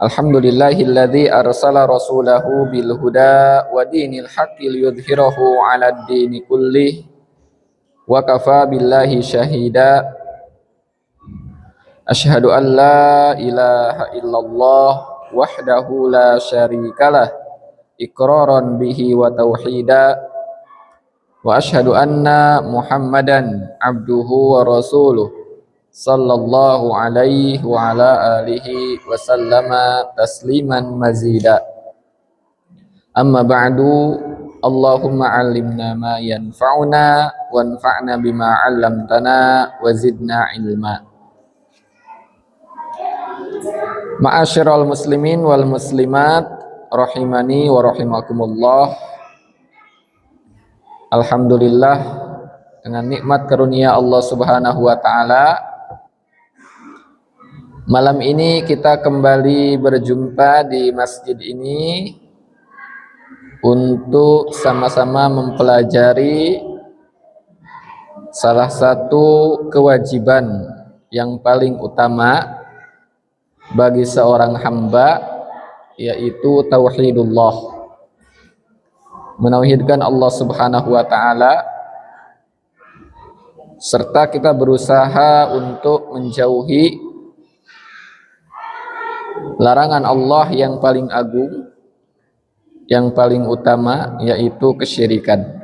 Alhamdulillahilladzi arsala rasulahu bil huda wa dinil haqqi liyudhhirahu 'alad dini kullih wa kafa billahi syahida. Asyhadu an la ilaha illallah wahdahu la syarikalah iqraran bihi wa tauhida wa asyhadu anna Muhammadan abduhu wa rasuluh sallallahu alaihi wa ala alihi wa sallama tasliman mazida. Amma ba'du, Allahumma 'allimna ma yanfa'una wanfa'na bima 'allamtana wa zidna ilma. Ma'asyiral muslimin wal muslimat rahimani wa rahimakumullah. Alhamdulillah, dengan nikmat karunia Allah Subhanahu wa taala, malam ini kita kembali berjumpa di masjid ini untuk sama-sama mempelajari salah satu kewajiban yang paling utama bagi seorang hamba, yaitu tauhidullah, menauhidkan Allah Subhanahu wa taala, serta kita berusaha untuk menjauhi larangan Allah yang paling agung, yang paling utama, yaitu kesyirikan.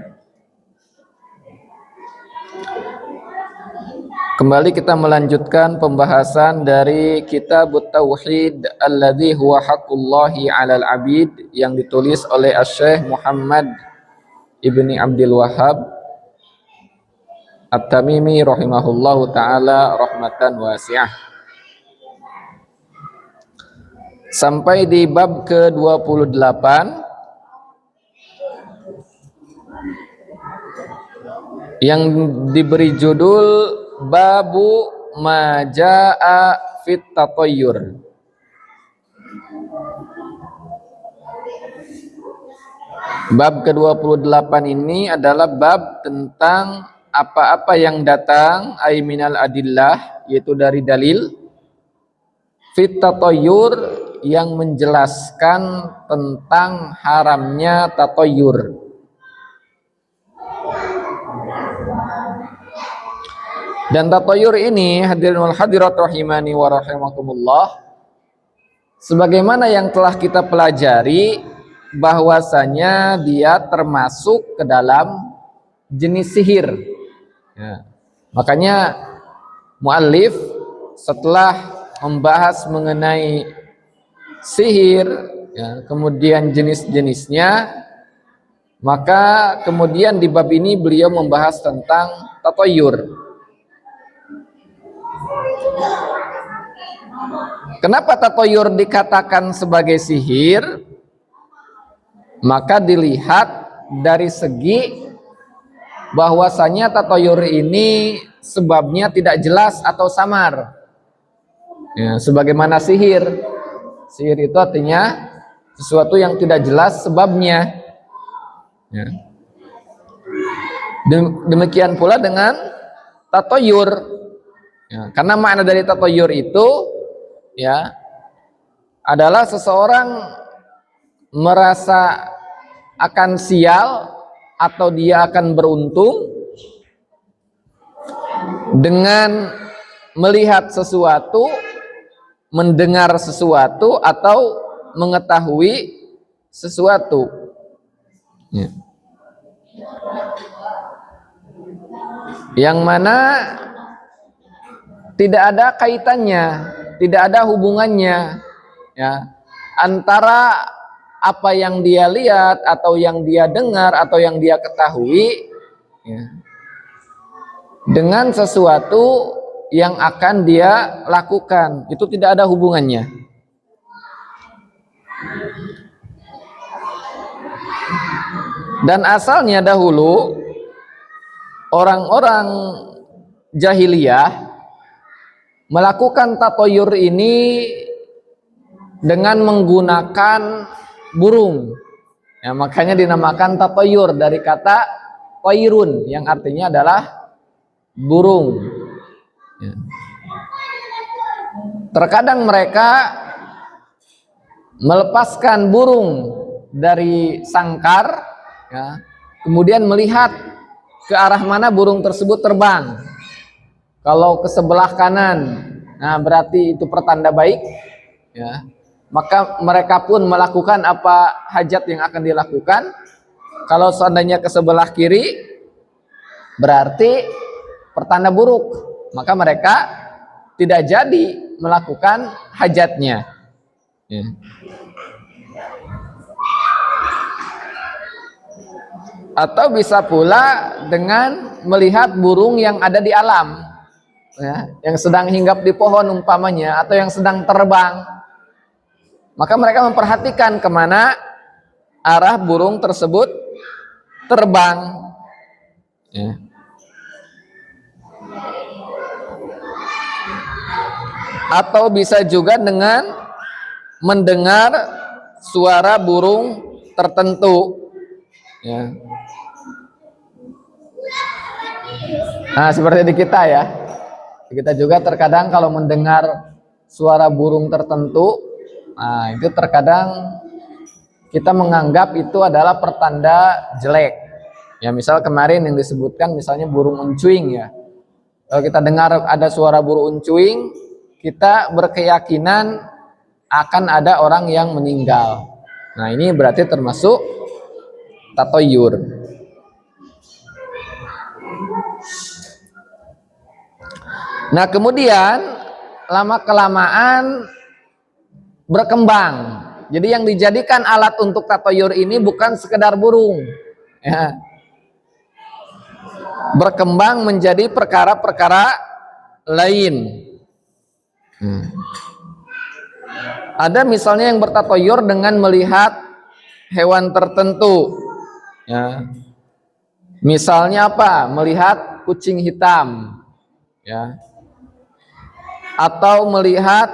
Kembali kita melanjutkan pembahasan dari Kitab Tauhid alladzi huwa haqqullahi 'alal 'abid yang ditulis oleh Asy-Syaikh Muhammad Ibni Abdul Wahhab At-Tamimi rahimahullahu taala rahmatan wasi'ah. Sampai di bab ke-28 yang diberi judul Babu Majaa fit Tatayyur. Bab ke-28 ini adalah bab tentang apa-apa yang datang ay minal adillah, yaitu dari dalil, fit tatayyur, yang menjelaskan tentang haramnya tatayyur. Dan tatayyur ini, hadirin wal hadirat rahimani wa rahimakumullah, sebagaimana yang telah kita pelajari, bahwasanya dia termasuk ke dalam jenis sihir. Ya. Makanya muallif setelah membahas mengenai sihir, ya, kemudian jenis-jenisnya, maka kemudian di bab ini beliau membahas tentang tatayyur. Kenapa tatayyur dikatakan sebagai sihir? Maka dilihat dari segi bahwasanya tatayyur ini sebabnya tidak jelas atau samar. Ya, sebagaimana sihir. Sihir itu artinya sesuatu yang tidak jelas sebabnya. Ya. Demikian pula dengan tatayyur. Ya, karena makna dari tatayyur itu, ya, adalah seseorang merasa akan sial atau dia akan beruntung dengan melihat sesuatu, mendengar sesuatu, atau mengetahui sesuatu. Ya. Yang mana tidak ada kaitannya, tidak ada hubungannya, ya, antara apa yang dia lihat atau yang dia dengar atau yang dia ketahui, ya, dengan sesuatu yang akan dia lakukan. Itu tidak ada hubungannya. Dan asalnya dahulu orang-orang jahiliyah melakukan tatayyur ini dengan menggunakan burung. Ya, makanya dinamakan tatayyur dari kata tayrun yang artinya adalah burung. Ya. Terkadang mereka melepaskan burung dari sangkar, ya, kemudian melihat ke arah mana burung tersebut terbang. Kalau ke sebelah kanan, nah berarti itu pertanda baik, ya. Maka mereka pun melakukan apa hajat yang akan dilakukan. Kalau seandainya ke sebelah kiri, berarti pertanda buruk, maka mereka tidak jadi melakukan hajatnya, ya. Atau bisa pula dengan melihat burung yang ada di alam, ya, yang sedang hinggap di pohon umpamanya, atau yang sedang terbang, maka mereka memperhatikan kemana arah burung tersebut terbang, ya. Atau bisa juga dengan mendengar suara burung tertentu, ya. Nah, seperti di kita, ya. Kita juga terkadang kalau mendengar suara burung tertentu, nah itu terkadang kita menganggap itu adalah pertanda jelek. Ya, misal kemarin yang disebutkan misalnya burung uncuing, ya. Kalau kita dengar ada suara burung uncuing, kita berkeyakinan akan ada orang yang meninggal. Nah, ini berarti termasuk tatoyur. Nah, kemudian lama-kelamaan berkembang. Jadi yang dijadikan alat untuk tatoyur ini bukan sekedar burung, ya. Berkembang menjadi perkara-perkara lain. Ada misalnya yang bertatoyur dengan melihat hewan tertentu, ya. Misalnya apa? Melihat kucing hitam, ya. Atau melihat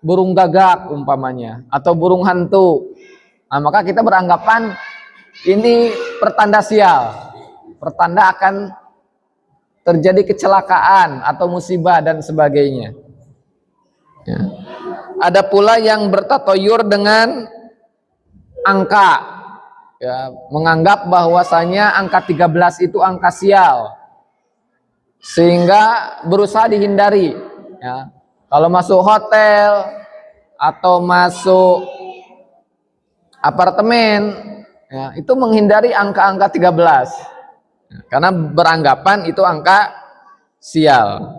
burung gagak umpamanya, atau burung hantu. Nah, maka kita beranggapan ini pertanda sial, pertanda akan terjadi kecelakaan atau musibah dan sebagainya, ya. Ada pula yang bertatoyur dengan angka, ya, menganggap bahwasanya angka 13 itu angka sial, sehingga berusaha dihindari, ya. Kalau masuk hotel atau masuk apartemen, ya, itu menghindari angka-angka 13, ya, karena beranggapan itu angka sial.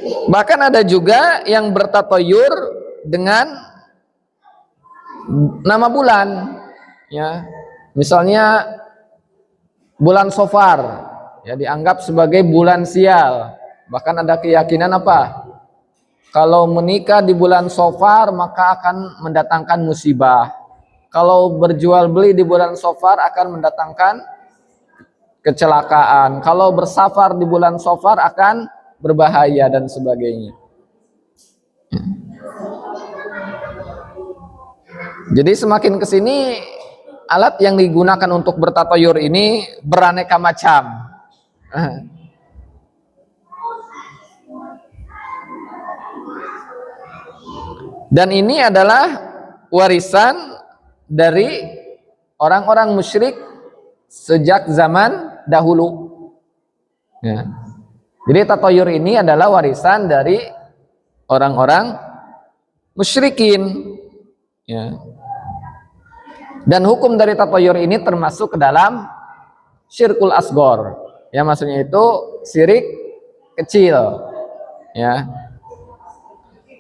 Bahkan ada juga yang bertatoyur dengan nama bulan, ya. Misalnya bulan Safar, ya, dianggap sebagai bulan sial. Bahkan ada keyakinan apa? Kalau menikah di bulan Safar maka akan mendatangkan musibah. Kalau berjual beli di bulan Safar akan mendatangkan kecelakaan. Kalau bersafar di bulan Safar akan berbahaya dan sebagainya. Jadi semakin kesini alat yang digunakan untuk bertatoyur ini beraneka macam. Dan ini adalah warisan dari orang-orang musyrik sejak zaman dahulu, ya. Jadi tatoyur ini adalah warisan dari orang-orang musyrikin, ya. Dan hukum dari tatoyur ini termasuk ke dalam syirkul asgor, ya, maksudnya itu syirik kecil, ya.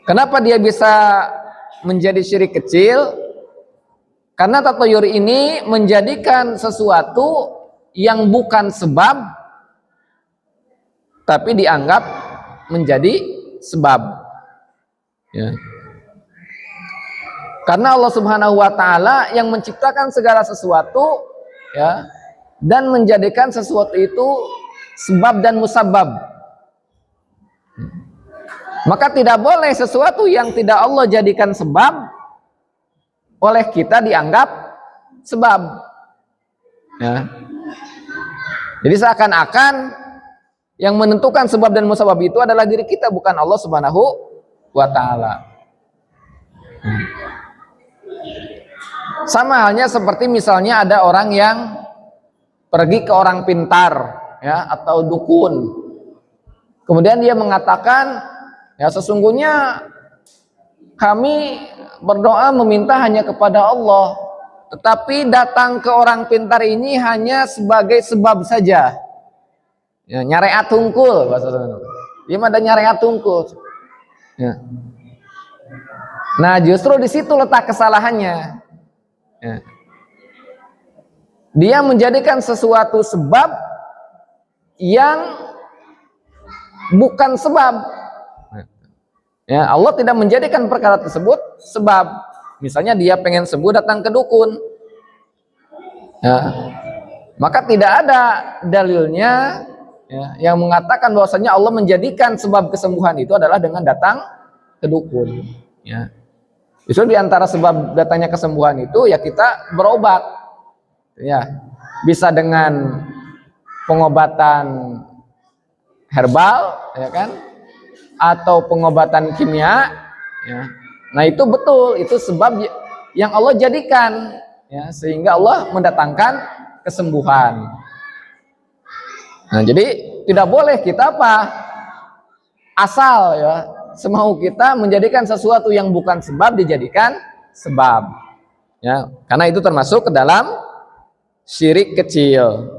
Kenapa dia bisa menjadi syirik kecil? Karena tatoyur ini menjadikan sesuatu yang bukan sebab tapi dianggap menjadi sebab, ya. Karena Allah Subhanahu wa taala yang menciptakan segala sesuatu, ya, dan menjadikan sesuatu itu sebab dan musabab. Maka tidak boleh sesuatu yang tidak Allah jadikan sebab oleh kita dianggap sebab, ya. Jadi seakan-akan Yang menentukan sebab dan musabab itu adalah diri kita, bukan Allah Subhanahu wa taala. Sama halnya seperti misalnya ada orang yang pergi ke orang pintar ya atau dukun. Kemudian dia mengatakan, ya sesungguhnya kami berdoa meminta hanya kepada Allah, tetapi datang ke orang pintar ini hanya sebagai sebab saja. Ya, nyareat tungkul bahasa Sunda. Dia mah ada nyareat tungkul. Ya. Nah, justru di situ letak kesalahannya. Ya. Dia menjadikan sesuatu sebab yang bukan sebab. Ya, Allah tidak menjadikan perkara tersebut sebab. Misalnya dia pengen sembuh datang ke dukun. Ya. Maka tidak ada dalilnya ya, yang mengatakan bahwasanya Allah menjadikan sebab kesembuhan itu adalah dengan datang ke dukun. Ya. Justru di antara sebab datangnya kesembuhan itu ya kita berobat. Ya. Bisa dengan pengobatan herbal, ya kan? Atau pengobatan kimia, ya. Nah itu betul, itu sebab yang Allah jadikan, ya, sehingga Allah mendatangkan kesembuhan. Nah jadi tidak boleh kita apa? Asal ya, semau kita menjadikan sesuatu yang bukan sebab dijadikan sebab, ya, karena itu termasuk ke dalam syirik kecil.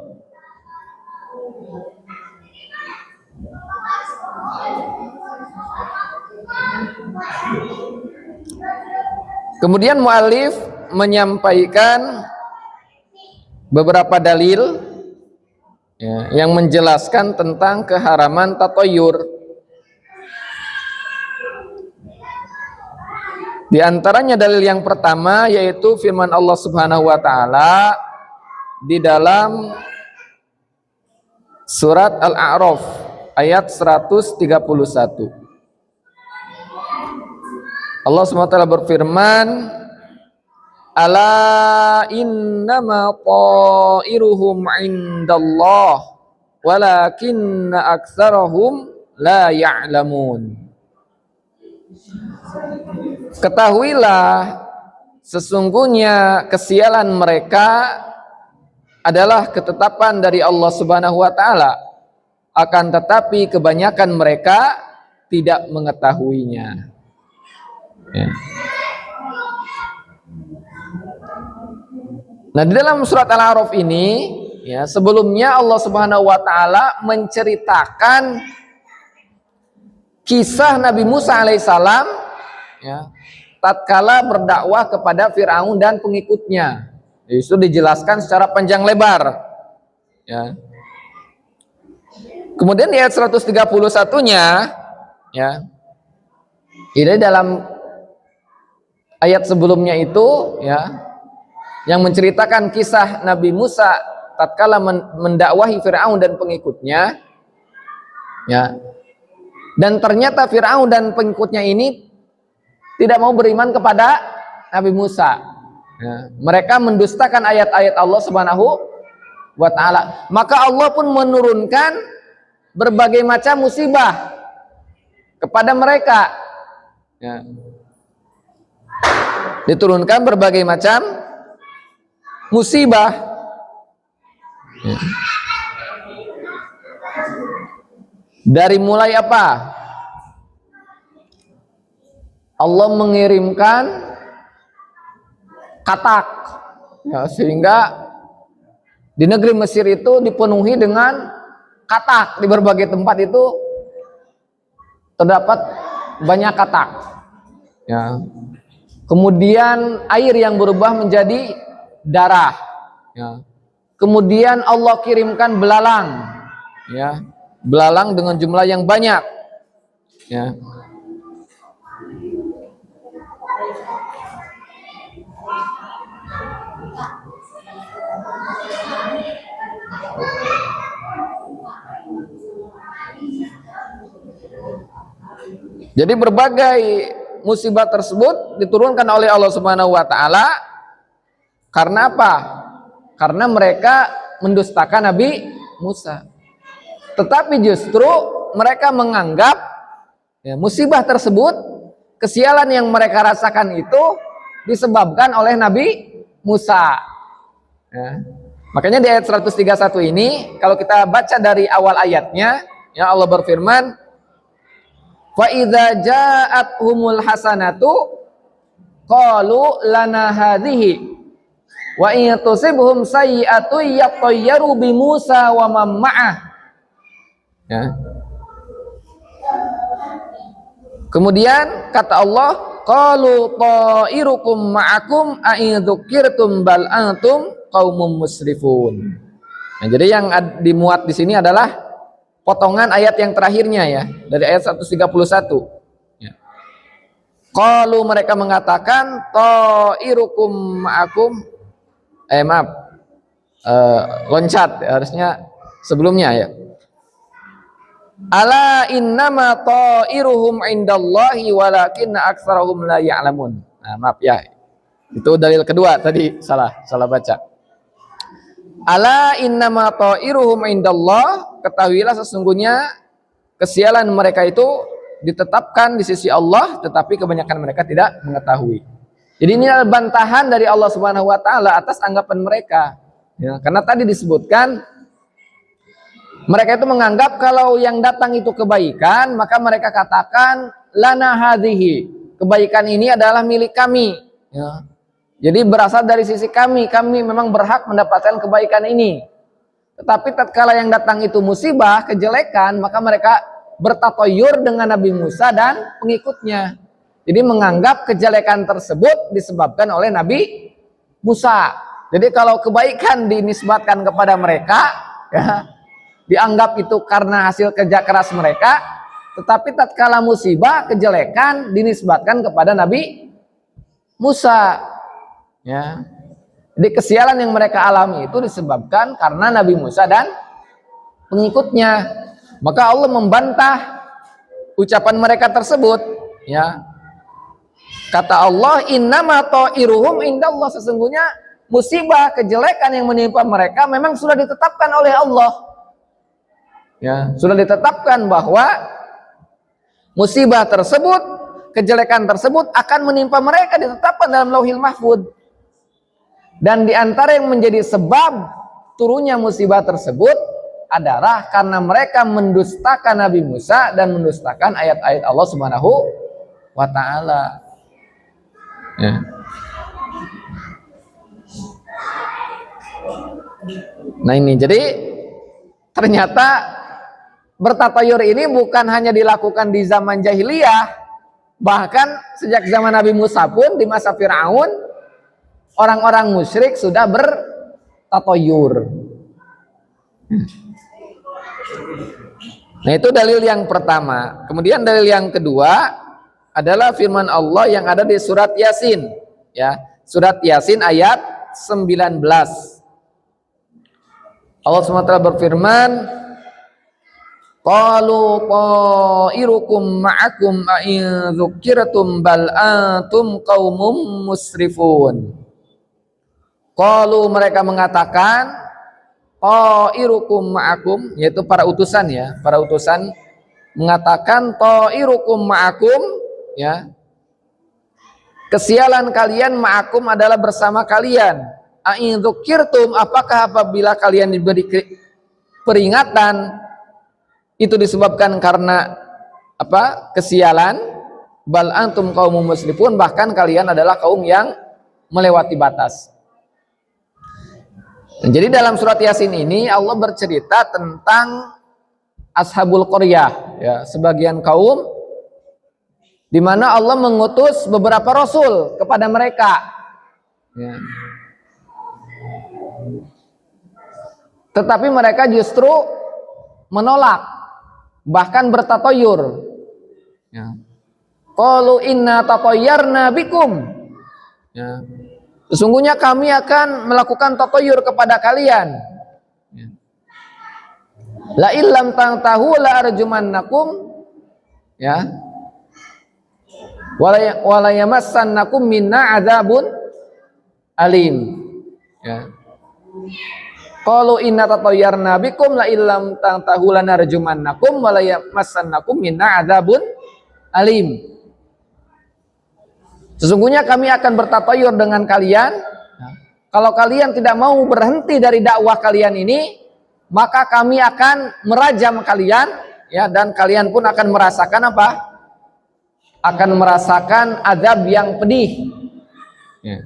Kemudian mu'allif menyampaikan beberapa dalil ya, yang menjelaskan tentang keharaman tatoyur. Di antaranya dalil yang pertama yaitu firman Allah Subhanahu wa taala di dalam surat Al-A'raf ayat 131. Allah SWT berfirman, ala innama ta'iruhum indallah walakinna aktsarahum la ya'lamun. Ketahuilah sesungguhnya kesialan mereka adalah ketetapan dari Allah Subhanahu wa taala, akan tetapi kebanyakan mereka tidak mengetahuinya. Ya. Nah, di dalam surat Al-A'raf ini, ya, sebelumnya Allah Subhanahu wa taala menceritakan kisah Nabi Musa alaihissalam, ya, tatkala berdakwah kepada Firaun dan pengikutnya. Itu dijelaskan secara panjang lebar. Ya. Kemudian di ayat 131-nya, ya, ini dalam ayat sebelumnya itu ya yang menceritakan kisah Nabi Musa tatkala mendakwahi Firaun dan pengikutnya, ya, dan ternyata Firaun dan pengikutnya ini tidak mau beriman kepada Nabi Musa, ya. Mereka mendustakan ayat-ayat Allah Subhanahu wa taala, maka Allah pun menurunkan berbagai macam musibah kepada mereka, ya. Diturunkan berbagai macam musibah, ya. Dari mulai apa? Allah mengirimkan katak, ya, sehingga di negeri Mesir itu dipenuhi dengan katak. Di berbagai tempat itu terdapat banyak katak, ya. Kemudian air yang berubah menjadi darah, ya. Kemudian Allah kirimkan belalang, ya, belalang dengan jumlah yang banyak, ya. Jadi berbagai musibah tersebut diturunkan oleh Allah Subhanahu wa taala karena apa? Karena mereka mendustakan Nabi Musa. Tetapi justru mereka menganggap musibah tersebut, kesialan yang mereka rasakan itu disebabkan oleh Nabi Musa. Ya. Makanya di ayat 131 ini, kalau kita baca dari awal ayatnya, ya Allah berfirman, "Fa idza ja'athumul hasanatu qalu lana hadhihi wa in tusibhum sayyi'atu yatayyaru bi Musa wa man ma'ah." Ya. Kemudian kata Allah, qalu ta'irukum ma'akum a in dzukirtum bal antum qaumum musrifun. Nah, jadi yang dimuat di sini adalah potongan ayat yang terakhirnya ya, dari ayat 131. Ya. Qalu mereka mengatakan ta'irukum ma'akum loncat harusnya sebelumnya ya. Ala innama ta'iruhum indallahi walakinna aktsarahum la ya'lamun. Nah, maaf ya. Itu dalil kedua tadi salah baca. Ala innama ta'iruhum indallah, ketahuilah sesungguhnya kesialan mereka itu ditetapkan di sisi Allah, tetapi kebanyakan mereka tidak mengetahui. Jadi ini adalah bantahan dari Allah Subhanahu wa taala atas anggapan mereka. Ya, karena tadi disebutkan mereka itu menganggap kalau yang datang itu kebaikan, maka mereka katakan lana hadhihi. Kebaikan ini adalah milik kami. Ya. Jadi berasal dari sisi kami memang berhak mendapatkan kebaikan ini. Tetapi tatkala yang datang itu musibah, kejelekan, maka mereka bertatoyur dengan Nabi Musa dan pengikutnya. Jadi menganggap kejelekan tersebut disebabkan oleh Nabi Musa. Jadi kalau kebaikan dinisbatkan kepada mereka, ya, dianggap itu karena hasil kerja keras mereka, tetapi tatkala musibah, kejelekan dinisbatkan kepada Nabi Musa. Ya. Jadi kesialan yang mereka alami itu disebabkan karena Nabi Musa dan pengikutnya. Maka Allah membantah ucapan mereka tersebut. Ya. Kata Allah, innama ta'iruhum indallah, sesungguhnya musibah, kejelekan yang menimpa mereka memang sudah ditetapkan oleh Allah. Ya, sudah ditetapkan bahwa musibah tersebut, kejelekan tersebut akan menimpa mereka, ditetapkan dalam Lauhil Mahfuz. Dan di antara yang menjadi sebab turunnya musibah tersebut adalah karena mereka mendustakan Nabi Musa dan mendustakan ayat-ayat Allah Subhanahu wa taala. Ya. Nah ini jadi ternyata bertatayur ini bukan hanya dilakukan di zaman jahiliyah, bahkan sejak zaman Nabi Musa pun di masa Firaun orang-orang musyrik sudah bertatayur. Nah itu dalil yang pertama. Kemudian dalil yang kedua adalah firman Allah yang ada di surat Yasin, ya, surat Yasin ayat 19. Allah SWT berfirman, qalu ta'irukum ma'akum a'in dzukirtum bal antum qaumum musrifun. Qalu mereka mengatakan ta'irukum ma'akum, yaitu para utusan ya, para utusan mengatakan ta'irukum ma'akum, ya, kesialan kalian ma'akum adalah bersama kalian. A'in dzukirtum, apakah apabila kalian diberi peringatan itu disebabkan karena apa? Kesialan. Bal antum qaumum musrifun, bahkan kalian adalah kaum yang melewati batas. Jadi dalam surat Yasin ini Allah bercerita tentang Ashabul Qaryah, ya, sebagian kaum di mana Allah mengutus beberapa rasul kepada mereka. Ya. Tetapi mereka justru menolak, bahkan bertatayur. Ya. Qalu inna tatayyarna bikum. Ya. Sesungguhnya kami akan melakukan tatayur kepada kalian. La illam tantahu la arjumannakum, ya. Wala yamassannakum minna adzabun alim. Ya. Qalu inna tatayyarna bikum la illam tantahu lanarjumannakum wa la yamassannakum minna adzabun alim. Sesungguhnya kami akan bertatayur dengan kalian. Kalau kalian tidak mau berhenti dari dakwah kalian ini, maka kami akan merajam kalian, ya, dan kalian pun akan merasakan apa? Akan merasakan azab yang pedih. Ya.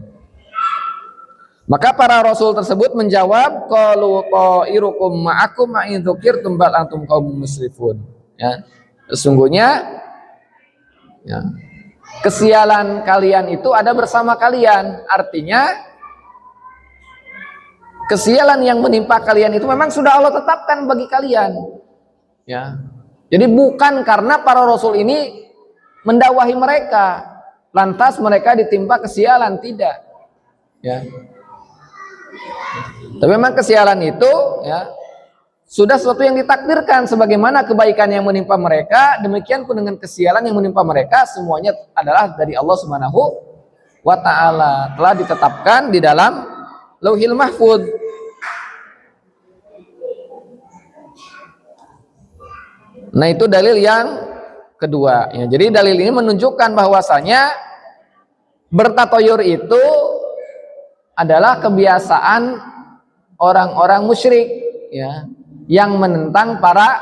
Maka para rasul tersebut menjawab, qalu ta'irukum ma'akum ma in dzukirtum bal antum qaumun musrifun. Ya. Sesungguhnya, ya, kesialan kalian itu ada bersama kalian. Artinya kesialan yang menimpa kalian itu memang sudah Allah tetapkan bagi kalian. Ya. Jadi bukan karena para rasul ini mendakwahi mereka, lantas mereka ditimpa kesialan, tidak. Ya. Tapi memang kesialan itu, ya, sudah sesuatu yang ditakdirkan, sebagaimana kebaikan yang menimpa mereka, demikian pun dengan kesialan yang menimpa mereka, semuanya adalah dari Allah Subhanahu wa ta'ala, telah ditetapkan di dalam Lauhil Mahfuz. Nah, itu dalil yang kedua, ya. Jadi dalil ini menunjukkan bahwasanya bertatoyur itu adalah kebiasaan orang-orang musyrik, ya, yang menentang para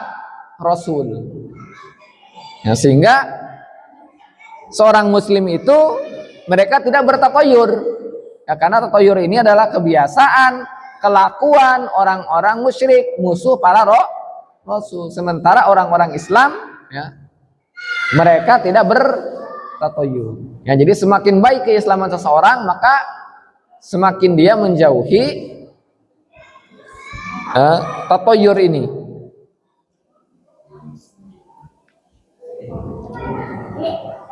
rasul. Ya, sehingga seorang muslim itu mereka tidak bertatoyur, ya, karena tatoyur ini adalah kebiasaan, kelakuan orang-orang musyrik, musuh para rasul. Sementara orang-orang Islam, ya, mereka tidak bertatoyur. Ya, jadi semakin baik keislaman seseorang, maka semakin dia menjauhi tatoyur ini.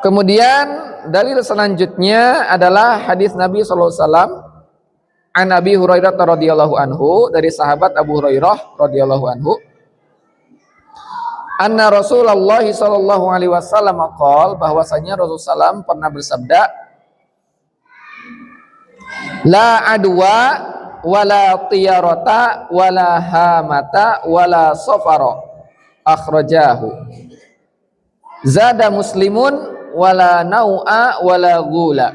Kemudian dalil selanjutnya adalah hadis Nabi sallallahu alaihi wasallam an Abi Hurairah radhiyallahu anhu, dari sahabat Abu Hurairah radhiyallahu anhu, anna Rasulullah sallallahu alaihi wasallam qol, bahwasanya Rasulullah SAW pernah bersabda, la adwa wala tiyarata wala hamata wala safara akhrajahu zada muslimun wala nau'a wala gula.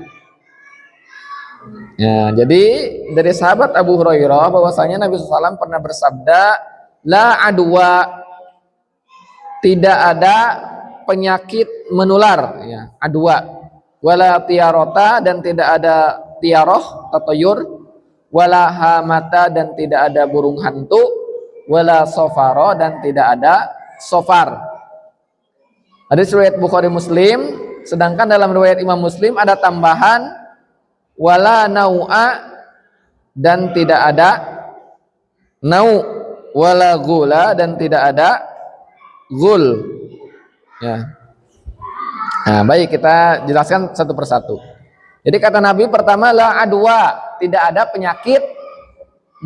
Ya, jadi dari sahabat Abu Hurairah bahwasanya Nabi SAW pernah bersabda, la adwa, tidak ada penyakit menular, ya, adwa, wala tiyarata, dan tidak ada tiaroh, tatoyur, wala hamata, dan tidak ada burung hantu, wala sofaro, dan tidak ada sofar. Hadis riwayat Bukhari Muslim, sedangkan dalam riwayat Imam Muslim ada tambahan wala nau'a, dan tidak ada nau, wala gula, dan tidak ada gul. Ya. Nah, baik, kita jelaskan satu persatu. Jadi kata Nabi pertama, la adwa, tidak ada penyakit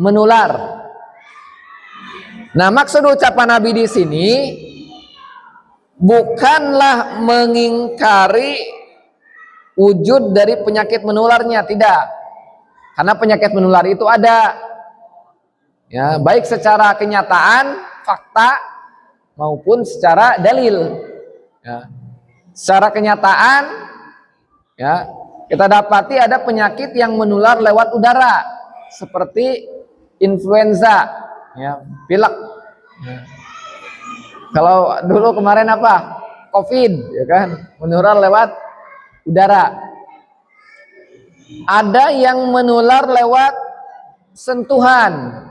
menular. Nah, maksud ucapan Nabi di sini bukanlah mengingkari wujud dari penyakit menularnya, tidak. Karena penyakit menular itu ada, ya, baik secara kenyataan, fakta, maupun secara dalil. Ya. Secara kenyataan, ya, kita dapati ada penyakit yang menular lewat udara, seperti influenza, ya, pilek. Ya. Kalau dulu kemarin apa? COVID, ya kan, menular lewat udara. Ada yang menular lewat sentuhan,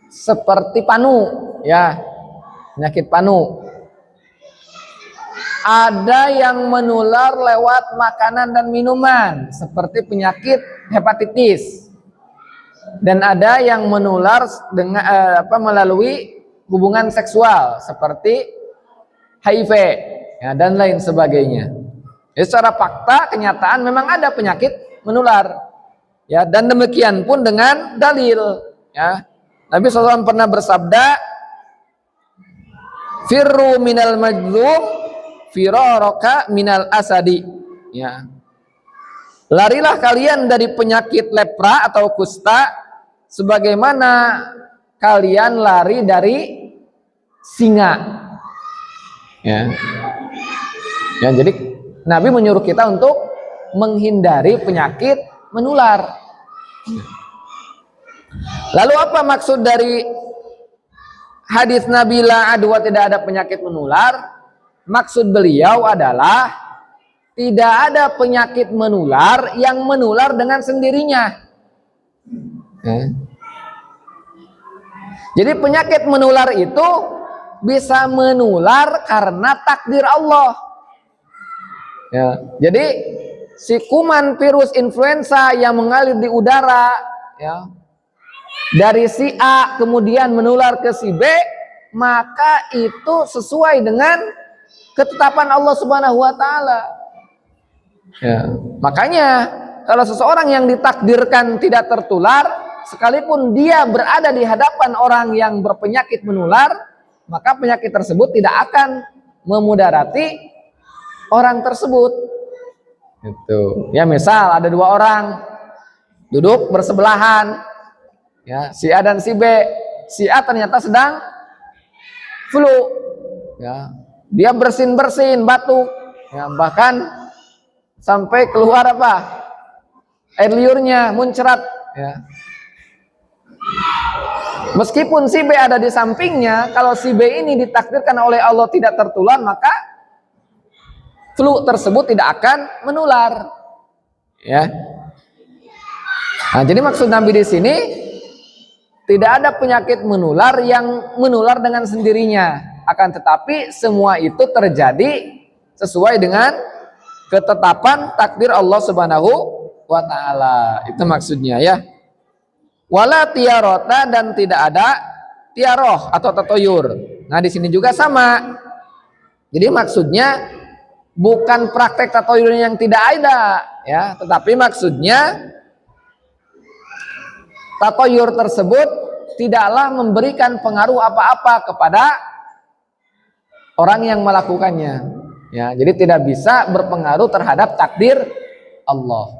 seperti panu, ya, penyakit panu. Ada yang menular lewat makanan dan minuman, seperti penyakit hepatitis. Dan ada yang menular dengan melalui hubungan seksual, seperti HIV, ya, dan lain sebagainya. Jadi secara fakta, kenyataan memang ada penyakit menular, ya, dan demikian pun dengan dalil, ya. Nabi SAW pernah bersabda, firru minal majzum firaraka minal asadi, ya. Larilah kalian dari penyakit lepra atau kusta sebagaimana kalian lari dari singa. Ya. Ya, jadi Nabi menyuruh kita untuk menghindari penyakit menular. Lalu apa maksud dari hadis Nabi la adwa, tidak ada penyakit menular? Maksud beliau adalah tidak ada penyakit menular yang menular dengan sendirinya. Jadi penyakit menular itu bisa menular karena takdir Allah. Ya, jadi si kuman virus influenza yang mengalir di udara, ya, dari si A kemudian menular ke si B, maka itu sesuai dengan ketetapan Allah Subhanahu wa taala. Ya, makanya kalau seseorang yang ditakdirkan tidak tertular, sekalipun dia berada di hadapan orang yang berpenyakit menular, maka penyakit tersebut tidak akan memudarati orang tersebut. Itu. Ya, misal ada dua orang duduk bersebelahan, ya, si A dan si B. Si A ternyata sedang flu, ya, dia bersin-bersin, batuk, ya, bahkan sampai keluar apa? Air liurnya muncrat, ya. Meskipun si B ada di sampingnya, kalau si B ini ditakdirkan oleh Allah tidak tertular, maka flu tersebut tidak akan menular. Ya. Nah, jadi maksud Nabi di sini tidak ada penyakit menular yang menular dengan sendirinya, akan tetapi semua itu terjadi sesuai dengan ketetapan takdir Allah Subhanahu wa taala. Itu maksudnya, ya. Wala tiarota, dan tidak ada tiaroh atau tatoyur. Nah, di sini juga sama. Jadi maksudnya bukan praktek tatoyur yang tidak ada, ya, tetapi maksudnya tatoyur tersebut tidaklah memberikan pengaruh apa-apa kepada orang yang melakukannya. Ya, jadi tidak bisa berpengaruh terhadap takdir Allah.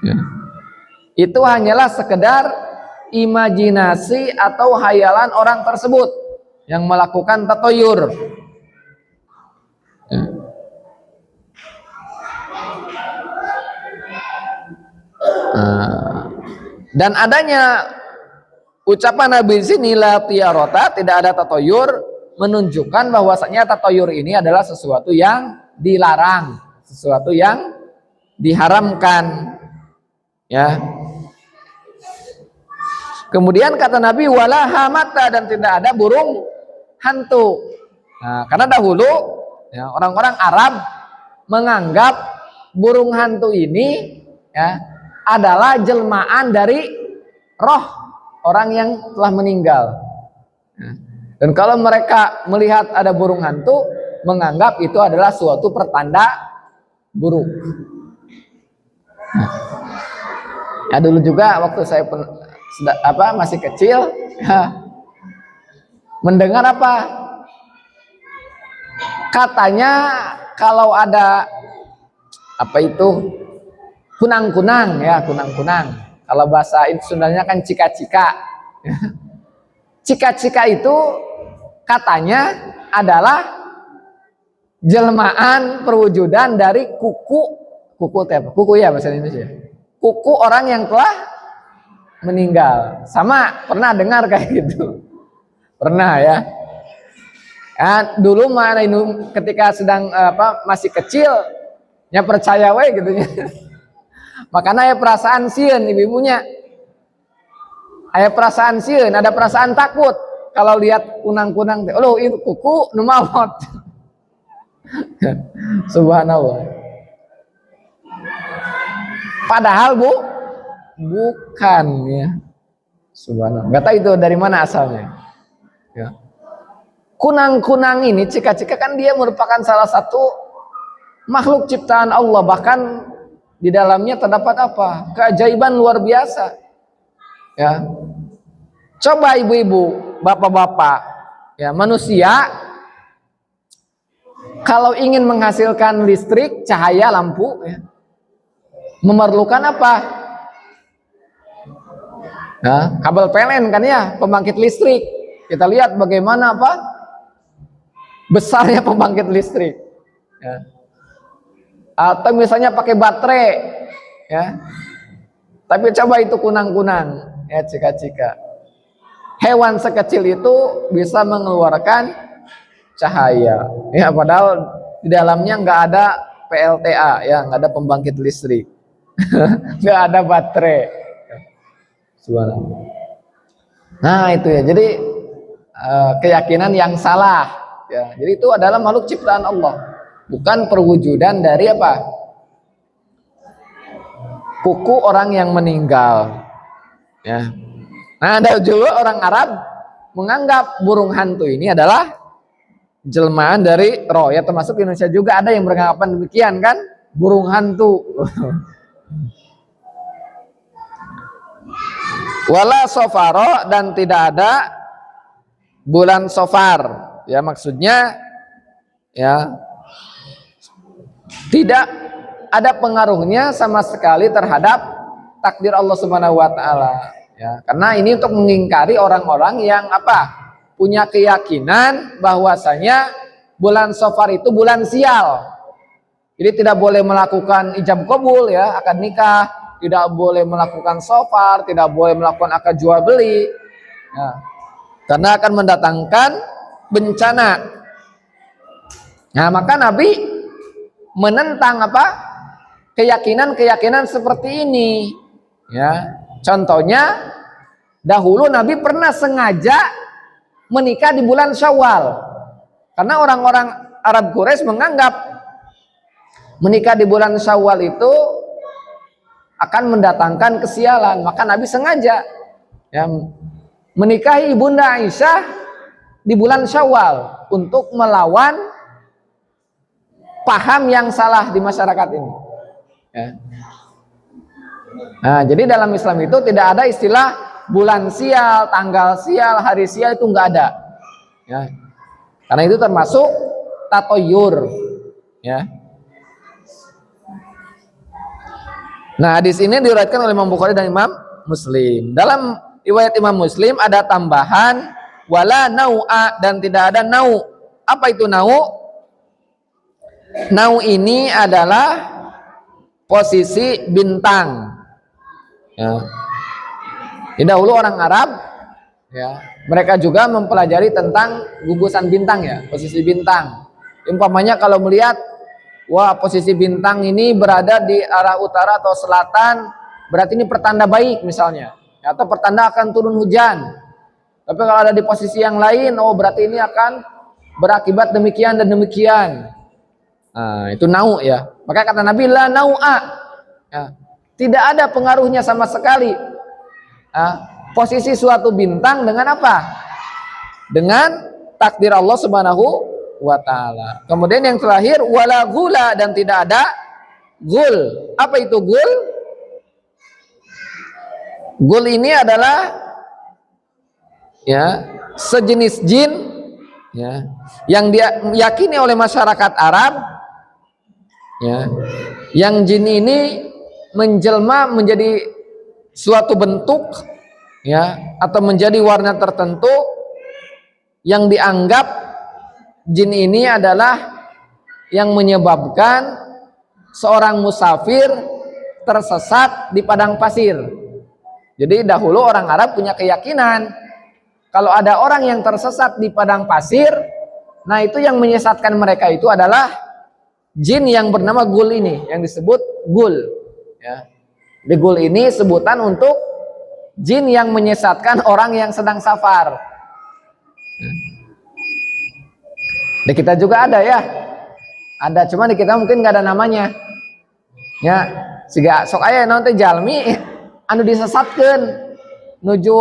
Ya. Itu hanyalah sekedar imajinasi atau hayalan orang tersebut yang melakukan tatoyur. Ya. Dan adanya ucapan Nabi di sini la tiarota, tidak ada tatoyur, menunjukkan bahwasanya tatoyur ini adalah sesuatu yang dilarang, sesuatu yang diharamkan, ya. Kemudian kata Nabi wala hamata, dan tidak ada burung hantu. Nah, karena dahulu, ya, orang-orang Arab menganggap burung hantu ini, ya, adalah jelmaan dari roh orang yang telah meninggal. Dan kalau mereka melihat ada burung hantu, menganggap itu adalah suatu pertanda buruk. Ya, dulu juga waktu saya masih kecil, ya, mendengar apa? Katanya kalau ada apa itu kunang-kunang, ya, kunang-kunang. Kalau bahasa Sundanya kan cika-cika. Cika-cika itu katanya adalah jelmaan perwujudan dari kuku ya bahasa Indonesia. Kuku orang yang telah meninggal. Sama pernah dengar kayak gitu? Pernah, ya. Ya, dulu mana ini ketika sedang masih kecil, ya percaya we gitu ya. Makanya ya perasaan sieun ibu-ibunya. Aya perasaan sieun, ada perasaan takut kalau lihat kunang-kunang teh. Oh, itu kuku nu maot. Subhanallah. Padahal bukan, ya. Subhanallah. Enggak tahu itu dari mana asalnya. Ya. Kunang-kunang ini, cika-cika kan dia merupakan salah satu makhluk ciptaan Allah, bahkan di dalamnya terdapat apa? Keajaiban luar biasa. Ya. Coba ibu-ibu, bapak-bapak, ya, manusia kalau ingin menghasilkan listrik, cahaya, lampu, ya, memerlukan apa? Nah, kabel PLN kan ya, pembangkit listrik. Kita lihat bagaimana apa besarnya pembangkit listrik. Ya. Atau misalnya pakai baterai, ya. Tapi coba itu kunang-kunang, ya cika-cika. Hewan sekecil itu bisa mengeluarkan cahaya, ya padahal di dalamnya nggak ada PLTA, ya nggak ada pembangkit listrik, nggak ada baterai. Nah itu ya, jadi keyakinan yang salah, ya. Jadi itu adalah makhluk ciptaan Allah, bukan perwujudan dari apa? Kuku orang yang meninggal, ya. Nah ada juga orang Arab menganggap burung hantu ini adalah jelmaan dari roh, ya termasuk Indonesia juga ada yang beranggapan demikian kan, burung hantu. Wala sofaro, dan tidak ada bulan sofar, ya maksudnya ya tidak ada pengaruhnya sama sekali terhadap takdir Allah Subhanahu wa taala, ya. Karena ini untuk mengingkari orang-orang yang apa? Punya keyakinan bahwasanya bulan Safar itu bulan sial. Jadi tidak boleh melakukan ijab kabul, ya, akad nikah, tidak boleh melakukan Safar, tidak boleh melakukan akad jual beli. Ya. Karena akan mendatangkan bencana. Nah, maka Nabi menentang apa? Keyakinan-keyakinan seperti ini, ya. Contohnya dahulu Nabi pernah sengaja menikah di bulan Syawal, karena orang-orang Arab Quraisy menganggap menikah di bulan Syawal itu akan mendatangkan kesialan, maka Nabi sengaja ya menikahi Ibunda Aisyah di bulan Syawal untuk melawan paham yang salah di masyarakat ini, ya. Nah, jadi dalam Islam itu tidak ada istilah bulan sial, tanggal sial, hari sial, itu nggak ada, ya. Karena itu termasuk tatoyur, ya. Nah, hadis ini diriwayatkan oleh Imam Bukhari dan Imam Muslim. Dalam riwayat Imam Muslim ada tambahan wala nau'a, dan tidak ada nau. Apa itu nau? Nau ini adalah posisi bintang, ya. Dahulu orang Arab, ya, mereka juga mempelajari tentang gugusan bintang, ya, posisi bintang. Umpamanya kalau melihat, wah, posisi bintang ini berada di arah utara atau selatan, berarti ini pertanda baik misalnya, ya, atau pertanda akan turun hujan. Tapi kalau ada di posisi yang lain, oh berarti ini akan berakibat demikian dan demikian. Nah, itu nau, ya. Maka kata Nabi la nau'a, ya, tidak ada pengaruhnya sama sekali. Posisi suatu bintang dengan apa? Dengan takdir Allah Subhanahu wa taala. Kemudian yang terakhir wala gula, dan tidak ada gul. Apa itu gul? Gul ini adalah, ya, sejenis jin, ya, yang diyakini oleh masyarakat Arab, ya, yang jin ini menjelma menjadi suatu bentuk, ya, atau menjadi warna tertentu yang dianggap jin ini adalah yang menyebabkan seorang musafir tersesat di padang pasir. Jadi dahulu orang Arab punya keyakinan kalau ada orang yang tersesat di padang pasir, nah itu yang menyesatkan mereka itu adalah jin yang bernama gul ini, yang disebut gul, ya. Di gul ini sebutan untuk jin yang menyesatkan orang yang sedang safar. Di kita juga ada, ya, ada, cuma di kita mungkin nggak ada namanya, ya. Siga sok aya nanti jalmi anu disesatkan nuju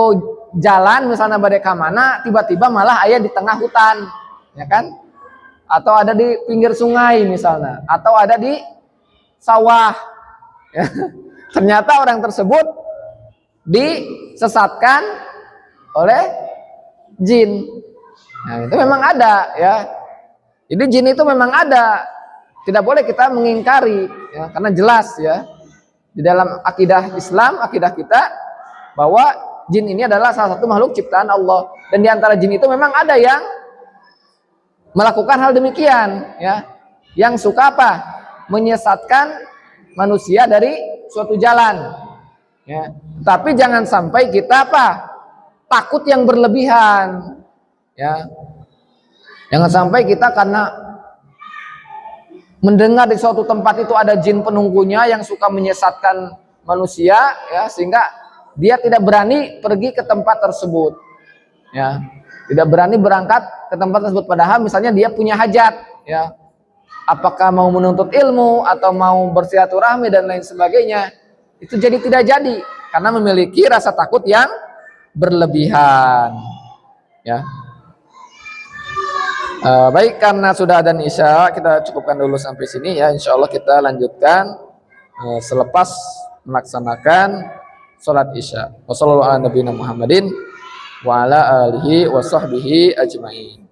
jalan misalnya bade ka mana, tiba-tiba malah aya di tengah hutan, ya kan, atau ada di pinggir sungai misalnya, atau ada di sawah, ya. Ternyata orang tersebut disesatkan oleh jin. Nah, itu memang ada, ya. Jadi jin itu memang ada, tidak boleh kita mengingkari, ya, karena jelas, ya, di dalam akidah Islam, akidah kita, bahwa jin ini adalah salah satu makhluk ciptaan Allah, dan di antara jin itu memang ada yang melakukan hal demikian, ya, yang suka apa? Menyesatkan manusia dari suatu jalan, ya. Tapi jangan sampai kita apa? Takut yang berlebihan, ya. Jangan sampai kita karena mendengar di suatu tempat itu ada jin penunggunya yang suka menyesatkan manusia, ya, sehingga dia tidak berani pergi ke tempat tersebut, ya, tidak berani berangkat ke tempat tersebut, padahal misalnya dia punya hajat, ya, apakah mau menuntut ilmu atau mau bersilaturahmi dan lain sebagainya, itu jadi tidak jadi karena memiliki rasa takut yang berlebihan, ya. Baik, karena sudah ada isya, kita cukupkan dulu sampai sini, ya. Insya Allah kita lanjutkan selepas melaksanakan sholat isya. Wassalamualaikum warahmatullahi wabarakatuh wa ala alihi wa sahbihi ajma'in.